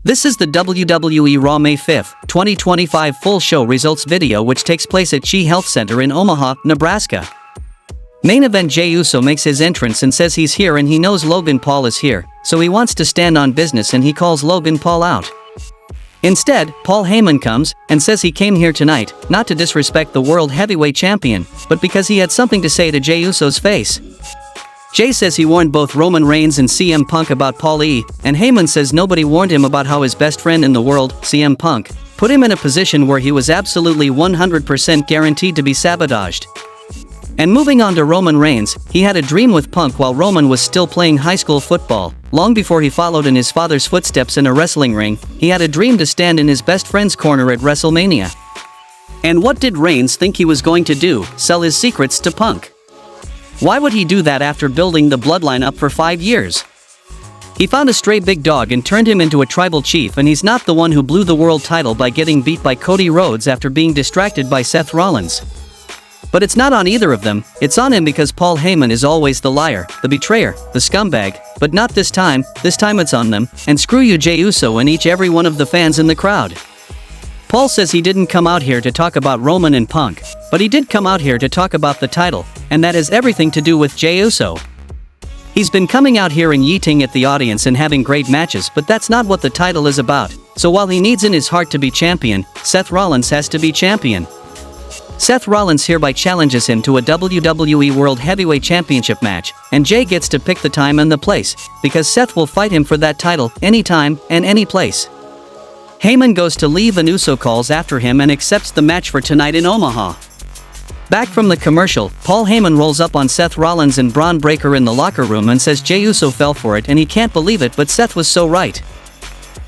This is the WWE Raw May 5, 2025 full show results video which takes place at Chi Health Center in Omaha, Nebraska. Main event: Jey Uso makes his entrance and says he's here and he knows Logan Paul is here, so he wants to stand on business and he calls Logan Paul out. Instead, Paul Heyman comes and says he came here tonight, not to disrespect the World Heavyweight Champion, but because he had something to say to Jey Uso's face. Jey says he warned both Roman Reigns and CM Punk about Paul E, and Heyman says nobody warned him about how his best friend in the world, CM Punk, put him in a position where he was absolutely 100% guaranteed to be sabotaged. And moving on to Roman Reigns, he had a dream with Punk while Roman was still playing high school football. Long before he followed in his father's footsteps in a wrestling ring, he had a dream to stand in his best friend's corner at WrestleMania. And what did Reigns think he was going to do? Sell his secrets to Punk? Why would he do that after building the bloodline up for 5 years? He found a stray big dog and turned him into a tribal chief, and he's not the one who blew the world title by getting beat by Cody Rhodes after being distracted by Seth Rollins. But it's not on either of them, it's on him because Paul Heyman is always the liar, the betrayer, the scumbag, but not this time it's on them, and screw you Jey Uso and every one of the fans in the crowd. Paul says he didn't come out here to talk about Roman and Punk, but he did come out here to talk about the title, and that has everything to do with Jey Uso. He's been coming out here and yeeting at the audience and having great matches, but that's not what the title is about, so while he needs in his heart to be champion, Seth Rollins has to be champion. Seth Rollins hereby challenges him to a WWE World Heavyweight Championship match, and Jey gets to pick the time and the place, because Seth will fight him for that title, anytime, and any place. Heyman goes to leave and Uso calls after him and accepts the match for tonight in Omaha. Back from the commercial, Paul Heyman rolls up on Seth Rollins and Braun Breaker in the locker room and says Jey Uso fell for it and he can't believe it, but Seth was so right.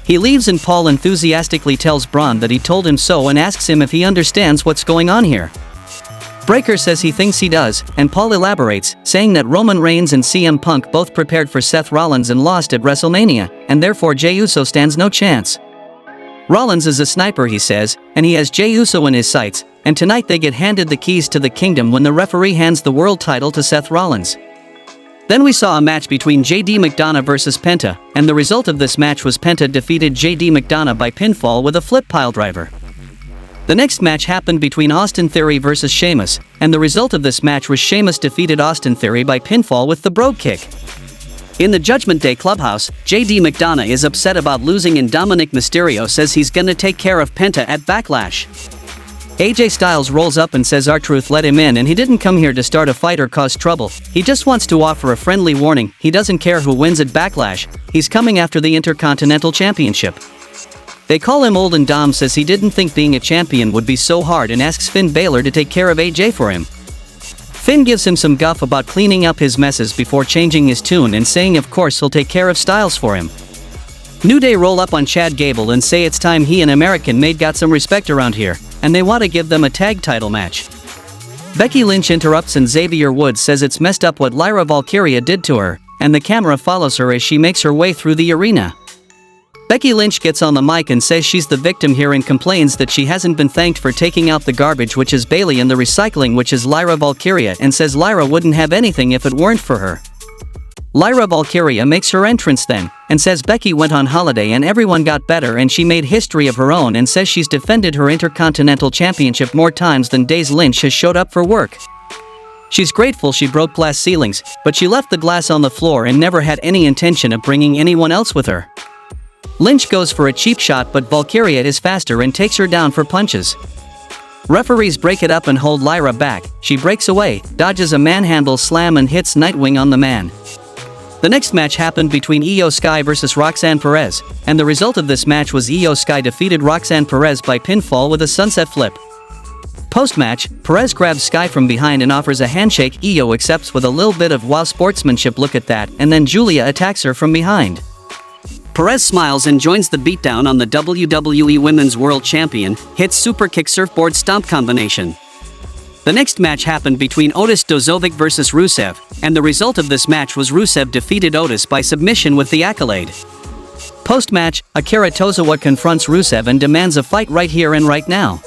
He leaves and Paul enthusiastically tells Braun that he told him so and asks him if he understands what's going on here. Breaker says he thinks he does, and Paul elaborates, saying that Roman Reigns and CM Punk both prepared for Seth Rollins and lost at WrestleMania, and therefore Jey Uso stands no chance. Rollins is a sniper, he says, and he has Jey Uso in his sights, and tonight they get handed the keys to the kingdom when the referee hands the world title to Seth Rollins. Then we saw a match between JD McDonagh versus Penta, and the result of this match was Penta defeated JD McDonagh by pinfall with a flip piledriver. The next match happened between Austin Theory versus Sheamus, and the result of this match was Sheamus defeated Austin Theory by pinfall with the Brogue Kick. In the Judgment Day Clubhouse, JD McDonagh is upset about losing and Dominic Mysterio says he's gonna take care of Penta at Backlash. AJ Styles rolls up and says R-Truth let him in and he didn't come here to start a fight or cause trouble, he just wants to offer a friendly warning, he doesn't care who wins at Backlash, he's coming after the Intercontinental Championship. They call him old and Dom says he didn't think being a champion would be so hard and asks Finn Balor to take care of AJ for him. Finn gives him some guff about cleaning up his messes before changing his tune and saying of course he'll take care of Styles for him. New Day roll up on Chad Gable and say it's time he and American Made got some respect around here, and they want to give them a tag title match. Becky Lynch interrupts and Xavier Woods says it's messed up what Lyra Valkyria did to her, and the camera follows her as she makes her way through the arena. Becky Lynch gets on the mic and says she's the victim here and complains that she hasn't been thanked for taking out the garbage, which is Bailey, and the recycling, which is Lyra Valkyria, and says Lyra wouldn't have anything if it weren't for her. Lyra Valkyria makes her entrance then, and says Becky went on holiday and everyone got better and she made history of her own, and says she's defended her Intercontinental Championship more times than days Lynch has showed up for work. She's grateful she broke glass ceilings, but she left the glass on the floor and never had any intention of bringing anyone else with her. Lynch goes for a cheap shot, but Valkyria is faster and takes her down for punches. Referees break it up and hold Lyra back, she breaks away, dodges a manhandle slam and hits Nightwing on the man. The next match happened between Io Sky versus Roxanne Perez, and the result of this match was Io Sky defeated Roxanne Perez by pinfall with a sunset flip. Post-match, Perez grabs Sky from behind and offers a handshake. Io accepts with a little bit of wow sportsmanship, look at that, and then Julia attacks her from behind. Perez smiles and joins the beatdown on the WWE Women's World Champion, hits superkick surfboard stomp combination. The next match happened between Otis Dozovic versus Rusev, and the result of this match was Rusev defeated Otis by submission with the accolade. Post-match, Akira Tozawa confronts Rusev and demands a fight right here and right now.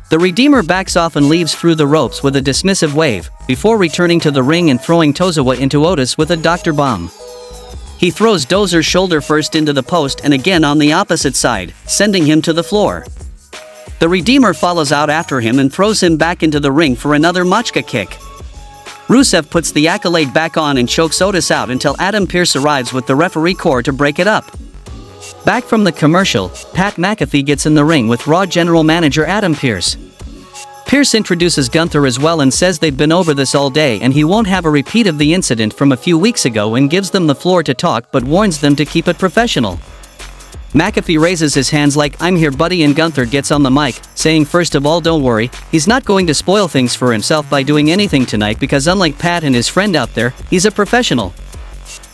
The Redeemer backs off and leaves through the ropes with a dismissive wave, before returning to the ring and throwing Tozawa into Otis with a Dr. Bomb. He throws Dozer's shoulder first into the post and again on the opposite side, sending him to the floor. The Redeemer follows out after him and throws him back into the ring for another Machka kick. Rusev puts the accolade back on and chokes Otis out until Adam Pearce arrives with the referee corps to break it up. Back from the commercial, Pat McAfee gets in the ring with Raw General Manager Adam Pearce. Pearce introduces Gunther as well and says they've been over this all day and he won't have a repeat of the incident from a few weeks ago and gives them the floor to talk but warns them to keep it professional. McAfee raises his hands like "I'm here buddy" and Gunther gets on the mic, saying first of all don't worry, he's not going to spoil things for himself by doing anything tonight because unlike Pat and his friend out there, he's a professional.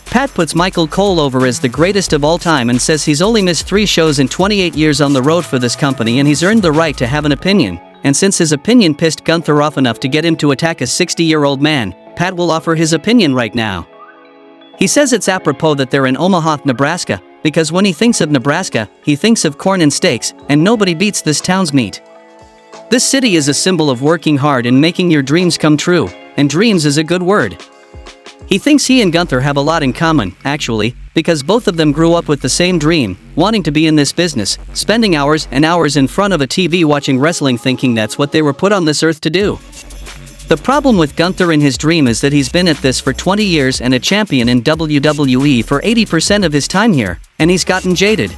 Pat puts Michael Cole over as the greatest of all time and says he's only missed 3 shows in 28 years on the road for this company and he's earned the right to have an opinion, and since his opinion pissed Gunther off enough to get him to attack a 60-year-old man, Pat will offer his opinion right now. He says it's apropos that they're in Omaha, Nebraska, because when he thinks of Nebraska, he thinks of corn and steaks, and nobody beats this town's meat. This city is a symbol of working hard and making your dreams come true, and dreams is a good word. He thinks he and Gunther have a lot in common, actually, because both of them grew up with the same dream, wanting to be in this business, spending hours and hours in front of a TV watching wrestling thinking that's what they were put on this earth to do. The problem with Gunther and his dream is that he's been at this for 20 years and a champion in WWE for 80% of his time here, and he's gotten jaded.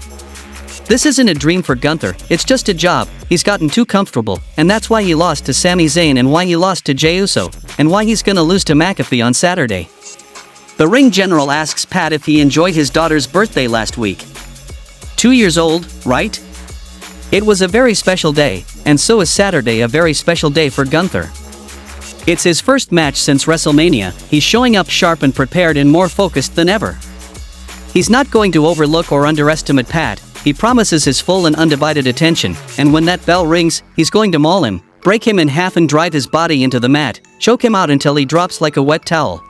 This isn't a dream for Gunther, it's just a job. He's gotten too comfortable, and that's why he lost to Sami Zayn and why he lost to Jey Uso, and why he's gonna lose to McAfee on Saturday. The ring general asks Pat if he enjoyed his daughter's birthday last week. 2 years old, right? It was a very special day, and so is Saturday a very special day for Gunther. It's his first match since WrestleMania, he's showing up sharp and prepared and more focused than ever. He's not going to overlook or underestimate Pat, he promises his full and undivided attention, and when that bell rings, he's going to maul him, break him in half and drive his body into the mat, choke him out until he drops like a wet towel.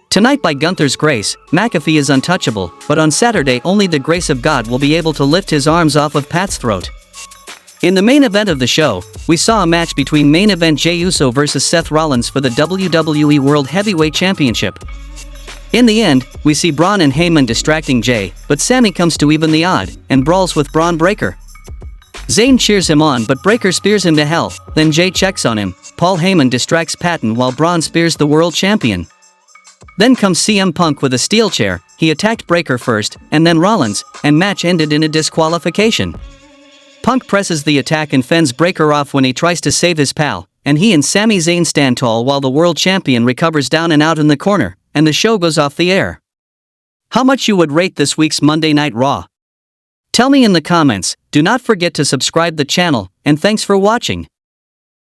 Tonight by Gunther's grace, McAfee is untouchable, but on Saturday only the grace of God will be able to lift his arms off of Pat's throat. In the main event of the show, we saw a match between main event Jey Uso vs Seth Rollins for the WWE World Heavyweight Championship. In the end, we see Braun and Heyman distracting Jey, but Sami comes to even the odd, and brawls with Braun Breaker. Zayn cheers him on but Breaker spears him to hell, then Jey checks on him, Paul Heyman distracts Patton while Braun spears the world champion. Then comes CM Punk with a steel chair, he attacked Breaker first, and then Rollins, and match ended in a disqualification. Punk presses the attack and fends Breaker off when he tries to save his pal, and he and Sami Zayn stand tall while the world champion recovers down and out in the corner, and the show goes off the air. How much you would rate this week's Monday Night Raw? Tell me in the comments, do not forget to subscribe the channel, and thanks for watching.